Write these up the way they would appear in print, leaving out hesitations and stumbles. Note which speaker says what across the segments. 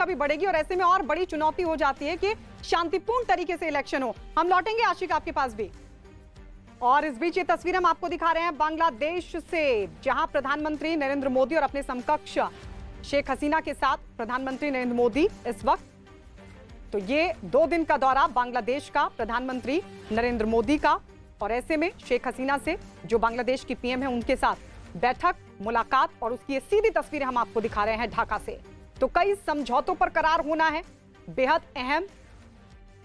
Speaker 1: भी बढ़ेगी और ऐसे में और बड़ी चुनौती हो जाती है कि शांतिपूर्ण तरीके से इलेक्शन हो। हम लौटेंगे आशिक आपके पास भी। और इस बीच ये तस्वीर हम आपको दिखा रहे हैं बांग्लादेश से, जहां प्रधानमंत्री नरेंद्र मोदी और अपने समकक्ष शेख हसीना के साथ प्रधानमंत्री नरेंद्र मोदी इस वक्त, तो ये 2 दिन का दौरा बांग्लादेश का प्रधानमंत्री नरेंद्र मोदी का, और ऐसे में शेख हसीना से जो बांग्लादेश की पीएम है उनके साथ बैठक, मुलाकात, और उसकी ये सीधी तस्वीरें हम आपको दिखा रहे हैं ढाका से। तो कई समझौतों पर करार होना है, बेहद अहम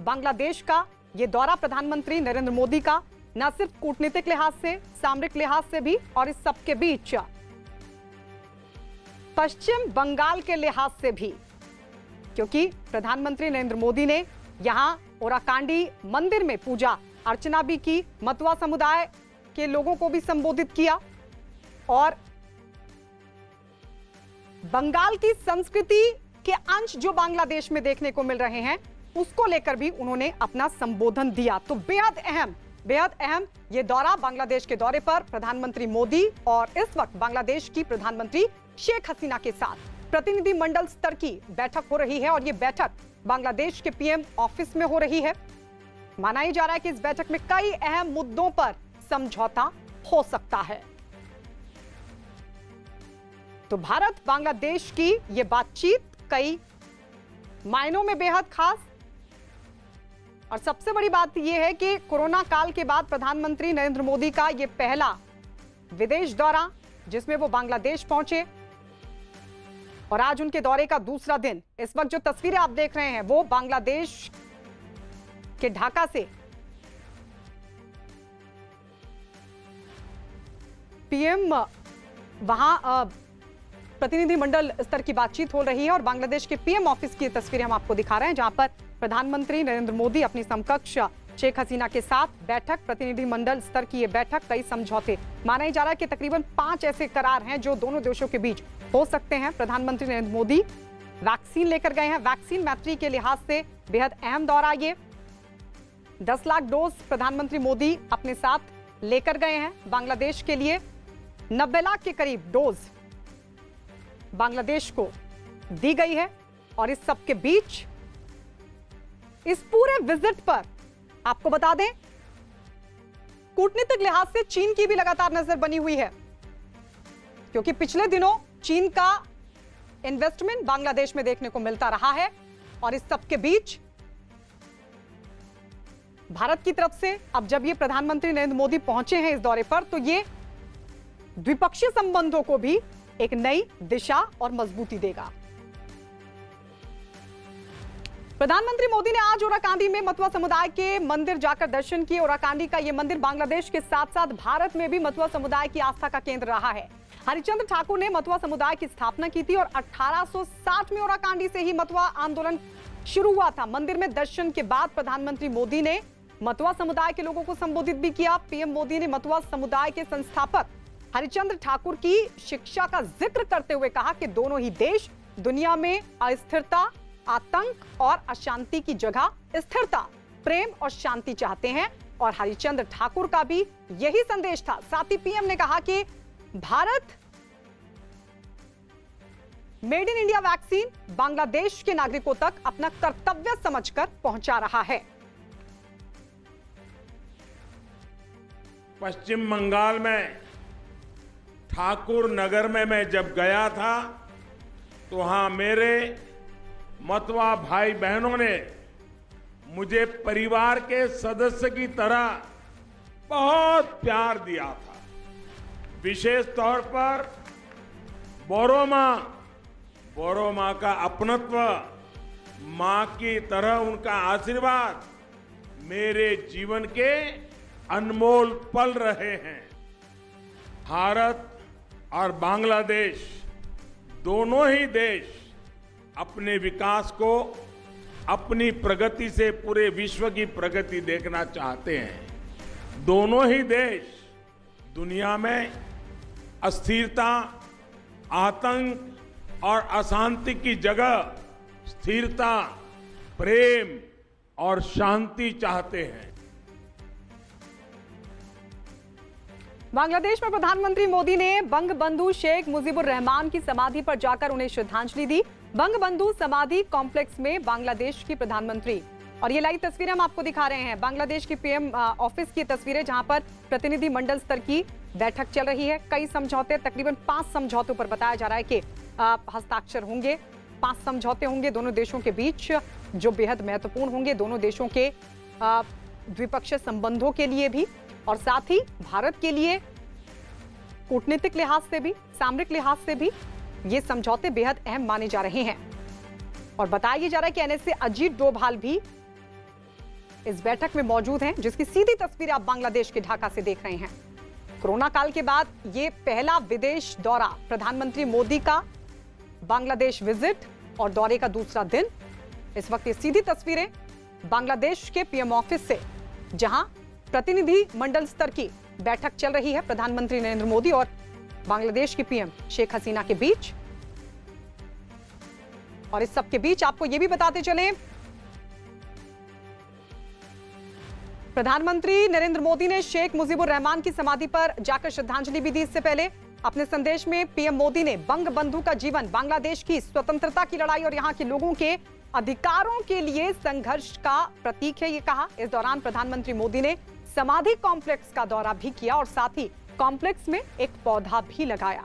Speaker 1: बांग्लादेश का ये दौरा प्रधानमंत्री नरेंद्र मोदी का, न सिर्फ कूटनीतिक लिहाज से, सामरिक लिहाज से भी, और इस सबके बीच पश्चिम बंगाल के लिहाज से भी, क्योंकि प्रधानमंत्री नरेंद्र मोदी ने यहां ओराकांडी मंदिर में पूजा अर्चना भी की, मतवा समुदाय के लोगों को भी संबोधित किया, और बंगाल की संस्कृति के अंश जो बांग्लादेश में देखने को मिल रहे हैं उसको लेकर भी उन्होंने अपना संबोधन दिया। तो बेहद अहम ये दौरा, बांग्लादेश के दौरे पर प्रधानमंत्री मोदी और इस वक्त बांग्लादेश की प्रधानमंत्री शेख हसीना के साथ प्रतिनिधि मंडल स्तर की बैठक हो रही है, और ये बैठक बांग्लादेश के पीएम ऑफिस में हो रही है। माना ही जा रहा है कि इस बैठक में कई अहम मुद्दों पर समझौता हो सकता है। तो भारत बांग्लादेश की ये बातचीत कई मायनों में बेहद खास, और सबसे बड़ी बात यह है कि कोरोना काल के बाद प्रधानमंत्री नरेंद्र मोदी का यह पहला विदेश दौरा, जिसमें वो बांग्लादेश पहुंचे, और आज उनके दौरे का दूसरा दिन। इस वक्त जो तस्वीरें आप देख रहे हैं वो बांग्लादेश के ढाका से पीएम वहां प्रतिनिधि मंडल स्तर की बातचीत हो रही है, और बांग्लादेश के पीएम ऑफिस की तस्वीरें हम आपको दिखा रहे हैं, जहां पर प्रधानमंत्री नरेंद्र मोदी अपनी समकक्ष शेख हसीना के साथ बैठक, प्रतिनिधि मंडल स्तर की यह बैठक, कई समझौते। माना ही जा रहा है कि तकरीबन 5 ऐसे करार हैं जो दोनों देशों के बीच हो सकते हैं। प्रधानमंत्री नरेंद्र मोदी वैक्सीन लेकर गए हैं, वैक्सीन मैत्री के लिहाज से बेहद अहम दौरा ये। 10 लाख डोज प्रधानमंत्री मोदी अपने साथ लेकर गए हैं बांग्लादेश के लिए। 90 लाख के करीब डोज बांग्लादेश को दी गई है, और इस सब के बीच इस पूरे विजिट पर आपको बता दें, कूटनीतिक लिहाज से चीन की भी लगातार नजर बनी हुई है, क्योंकि पिछले दिनों चीन का इन्वेस्टमेंट बांग्लादेश में देखने को मिलता रहा है, और इस सब के बीच भारत की तरफ से अब जब ये प्रधानमंत्री नरेंद्र मोदी पहुंचे हैं इस दौरे पर, तो ये द्विपक्षीय संबंधों को भी एक नई दिशा और मजबूती देगा। प्रधानमंत्री मोदी ने आज ओराकांडी में मतवा समुदाय के मंदिर जाकर दर्शन किए। ओराकांडी का यह मंदिर बांग्लादेश के साथ साथ भारत में भी मतवा समुदाय की आस्था का केंद्र रहा है। हरिचंद्र ठाकुर ने मतवा समुदाय की स्थापना की थी, और 1860 में ओराकांडी से ही मतवा आंदोलन शुरू हुआ था। मंदिर में दर्शन के बाद प्रधानमंत्री मोदी ने मतवा समुदाय के लोगों को संबोधित भी किया। पीएम मोदी ने मतवा समुदाय के संस्थापक हरिचंद्र ठाकुर की शिक्षा का जिक्र करते हुए कहा कि दोनों ही देश दुनिया में अस्थिरता, आतंक और अशांति की जगह स्थिरता, प्रेम और शांति चाहते हैं, और हरिचंद्र ठाकुर का भी यही संदेश था। साथ ही पीएम ने कहा कि Bharat made in India vaccine Bangladesh के नागरिकों तक अपना कर्तव्य समझकर पहुंचा रहा है।
Speaker 2: पश्चिम बंगाल में ठाकुर नगर में मैं जब गया था तो वहां मेरे मतवा भाई बहनों ने मुझे परिवार के सदस्य की तरह बहुत प्यार दिया था। विशेष तौर पर बोरो मां का अपनत्व, मां की तरह उनका आशीर्वाद मेरे जीवन के अनमोल पल रहे हैं। भारत और बांग्लादेश दोनों ही देश अपने विकास को अपनी प्रगति से पूरे विश्व की प्रगति देखना चाहते हैं। दोनों ही देश दुनिया में अस्थिरता, आतंक और अशांति की जगह स्थिरता, प्रेम और शांति चाहते हैं।
Speaker 1: बांग्लादेश में प्रधानमंत्री मोदी ने बंगबंधु शेख मुजीबुर रहमान की समाधि पर जाकर उन्हें श्रद्धांजलि दी। बंगबंधु समाधि कॉम्प्लेक्स में बांग्लादेश की प्रधानमंत्री, और ये लाइव तस्वीरें हम आपको दिखा रहे हैं बांग्लादेश की पीएम ऑफिस की तस्वीरें, जहां पर प्रतिनिधि मंडल स्तर की बैठक चल रही है। कई समझौते, तकरीबन 5 समझौतों पर बताया जा रहा है कि हस्ताक्षर होंगे। 5 समझौते होंगे दोनों देशों के बीच, जो बेहद महत्वपूर्ण होंगे दोनों देशों के द्विपक्षीय संबंधों के लिए भी, और साथ ही भारत के लिए कूटनीतिक लिहाज से भी, सामरिक लिहाज से भी ये समझौते बेहद अहम माने जा रहे हैं। और बताया जा रहा है कि एनएसए अजीत डोभाल भी इस बैठक में मौजूद हैं, जिसकी सीधी तस्वीर आप बांग्लादेश के ढाका से देख रहे हैं। कोरोना काल के बाद ये पहला विदेश दौरा प्रधानमंत्री मोदी का, बांग्लादेश विजिट और दौरे का दूसरा दिन। इस वक्त ये सीधी तस्वीरें बांग्लादेश के पीएम ऑफिस से, जहां प्रतिनिधि मंडल स्तर की बैठक चल रही है प्रधानमंत्री नरेंद्र मोदी और बांग्लादेश की पीएम शेख हसीना के बीच। और इस सब के बीच आपको यह भी बताते चलें, प्रधानमंत्री नरेंद्र मोदी ने शेख मुजीबुर रहमान की समाधि पर जाकर श्रद्धांजलि भी दी। इससे पहले अपने संदेश में पीएम मोदी ने बंगबंधु का जीवन, बांग्लादेश की स्वतंत्रता की लड़ाई और यहां के लोगों के अधिकारों के लिए संघर्ष का प्रतीक है, ये कहा। इस दौरान प्रधानमंत्री मोदी ने समाधि कॉम्प्लेक्स का दौरा भी किया और साथ ही कॉम्प्लेक्स में एक पौधा भी लगाया।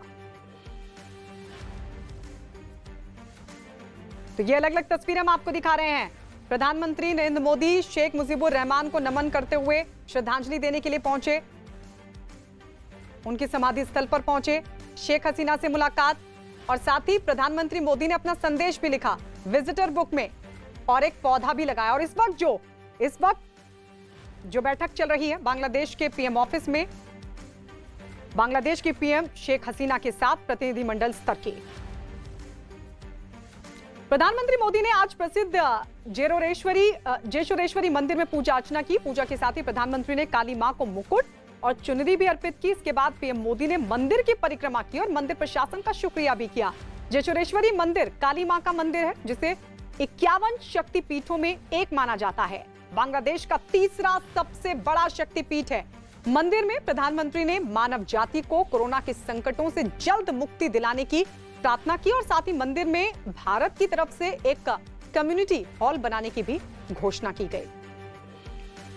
Speaker 1: तो ये अलग अलग तस्वीरें हम आपको दिखा रहे हैं। प्रधानमंत्री नरेंद्र मोदी शेख मुजीबुर रहमान को नमन करते हुए श्रद्धांजलि देने के लिए पहुंचे, उनकी समाधि स्थल पर पहुंचे, शेख हसीना से मुलाकात, और साथ ही प्रधानमंत्री मोदी ने अपना संदेश भी लिखा विजिटर बुक में और एक पौधा भी लगाया। और इस वक्त जो बैठक चल रही है बांग्लादेश के पीएम ऑफिस में, बांग्लादेश की पीएम शेख हसीना के साथ प्रतिनिधिमंडल स्तर की। प्रधानमंत्री मोदी ने आज प्रसिद्ध जेशोरेश्वरी मंदिर में पूजा अर्चना की। पूजा के साथ ही प्रधानमंत्री ने काली मां को मुकुट और चुनरी भी अर्पित की। इसके बाद पीएम मोदी ने मंदिर की परिक्रमा की और मंदिर प्रशासन का शुक्रिया भी किया। जेशोरेश्वरी मंदिर काली मां का मंदिर है, जिसे 51 शक्तिपीठों में एक माना जाता है। बांग्लादेश का तीसरा सबसे बड़ा शक्तिपीठ है। मंदिर में प्रधानमंत्री ने मानव जाति को कोरोना के संकटों से जल्द मुक्ति दिलाने की प्रार्थना की और साथ ही मंदिर में भारत की तरफ से एक कम्युनिटी हॉल बनाने की भी घोषणा की गई।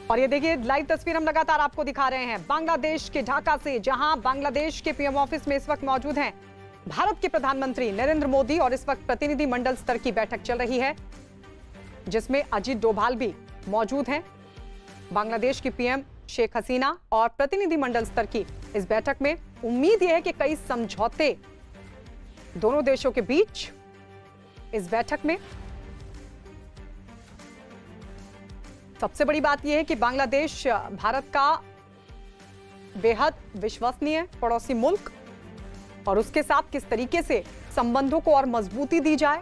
Speaker 1: और ये देखिए लाइव तस्वीर हम लगातार आपको दिखा रहे हैं बांग्लादेश के ढाका से, जहां बांग्लादेश के पीएम ऑफिस में इस वक्त मौजूद हैं भारत के प्रधानमंत्री नरेंद्र मोदी, और इस वक्त प्रतिनिधि मंडल स्तर की बैठक चल रही है, जिसमें अजीत डोभाल भी मौजूद हैं। बांग्लादेश की पीएम शेख हसीना और प्रतिनिधि मंडल स्तर की इस बैठक में उम्मीद यह है कि कई समझौते दोनों देशों के बीच इस बैठक में। सबसे बड़ी बात यह है कि बांग्लादेश भारत का बेहद विश्वसनीय पड़ोसी मुल्क, और उसके साथ किस तरीके से संबंधों को और मजबूती दी जाए,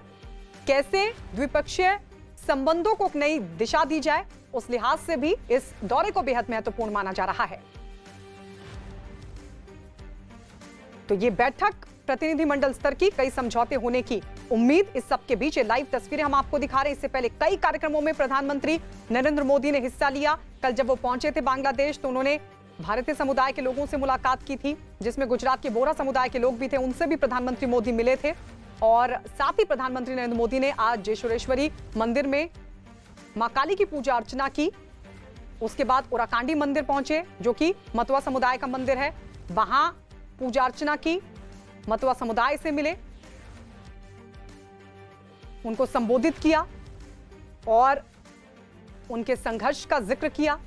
Speaker 1: कैसे द्विपक्षीय संबंधों को नई दिशा दी जाए, उस लिहाज से भी इस दौरे को बेहद महत्वपूर्ण माना जा रहा है। तो ये बैठक प्रतिनिधिमंडल स्तर की, कई समझौते होने की उम्मीद। इस सब के बीच लाइव तस्वीरें हम आपको दिखा रहे हैं। इससे पहले कई कार्यक्रमों में प्रधानमंत्री नरेंद्र मोदी ने हिस्सा लिया। कल जब वो पहुंचे थे बांग्लादेश, तो उन्होंने भारतीय समुदाय के लोगों से मुलाकात की थी, जिसमें गुजरात के बोरा समुदाय के लोग भी थे, उनसे भी प्रधानमंत्री मोदी मिले थे। और साथ ही प्रधानमंत्री नरेंद्र मोदी ने आज जेशोरेश्वरी मंदिर में मां काली की पूजा अर्चना की। उसके बाद ओराकांडी मंदिर पहुंचे, जो कि मतुआ समुदाय का मंदिर है, वहां पूजा अर्चना की, मतुआ समुदाय से मिले, उनको संबोधित किया और उनके संघर्ष का जिक्र किया।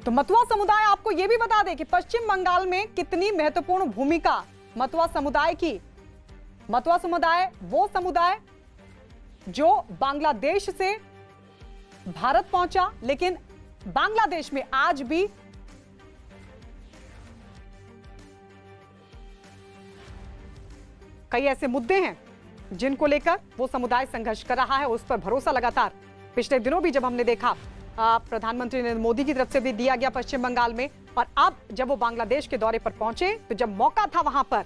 Speaker 1: तो मतुआ समुदाय, आपको यह भी बता दें कि पश्चिम बंगाल में कितनी महत्वपूर्ण भूमिका मतुआ समुदाय की। मतुआ समुदाय वो समुदाय जो बांग्लादेश से भारत पहुंचा, लेकिन बांग्लादेश में आज भी कई ऐसे मुद्दे हैं जिनको लेकर वो समुदाय संघर्ष कर रहा है। उस पर भरोसा लगातार पिछले दिनों भी जब हमने देखा प्रधानमंत्री नरेंद्र मोदी की तरफ से भी दिया गया पश्चिम बंगाल में, और अब जब वो बांग्लादेश के दौरे पर पहुंचे, तो जब मौका था वहां पर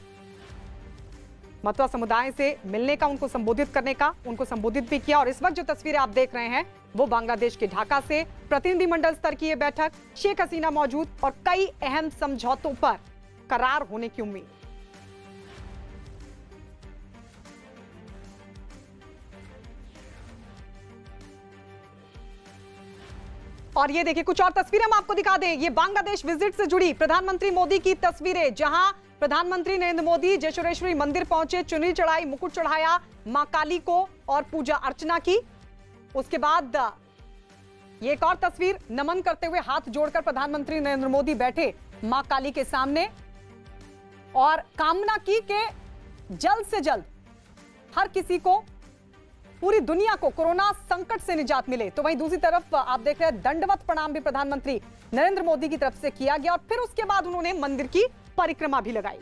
Speaker 1: मतुआ समुदाय से मिलने का, उनको संबोधित करने का, उनको संबोधित भी किया। और इस वक्त जो तस्वीरें आप देख रहे हैं वो बांग्लादेश के ढाका से प्रतिनिधिमंडल स्तर की यह बैठक, शेख हसीना मौजूद और कई अहम समझौतों पर करार होने की उम्मीद। और ये देखिए कुछ और तस्वीरें हम आपको दिखा दें। ये बांग्लादेश विजिट से जुड़ी प्रधानमंत्री मोदी की तस्वीरें, जहां प्रधानमंत्री नरेंद्र मोदी जशोरेश्वरी मंदिर पहुंचे, चुनरी चढ़ाई, मुकुट चढ़ाया मां काली को और पूजा अर्चना की। उसके बाद ये एक और तस्वीर, नमन करते हुए हाथ जोड़कर प्रधानमंत्री नरेंद्र मोदी बैठे मां काली के सामने और कामना की कि जल्द से जल्द हर किसी को, पूरी दुनिया को कोरोना संकट से निजात मिले। तो वहीं दूसरी तरफ आप देख रहे हैं दंडवत प्रणाम भी प्रधानमंत्री नरेंद्र मोदी की तरफ से किया गया और फिर उसके बाद उन्होंने मंदिर की परिक्रमा भी लगाई।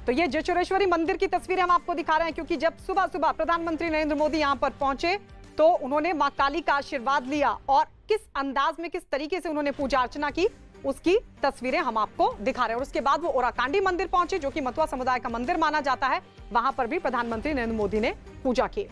Speaker 1: तो ये जशोरेश्वरी मंदिर की तस्वीरें हम आपको दिखा रहे हैं, क्योंकि जब सुबह सुबह प्रधानमंत्री नरेंद्र मोदी यहां पर पहुंचे तो उन्होंने मां काली का आशीर्वाद लिया और किस अंदाज में, किस तरीके से उन्होंने पूजा अर्चना की, उसकी तस्वीरें हम आपको दिखा रहे हैं। और उसके बाद वो ओराकांडी मंदिर पहुंचे, जो कि मतुआ समुदाय का मंदिर माना जाता है। वहां पर भी प्रधानमंत्री नरेंद्र मोदी ने पूजा की।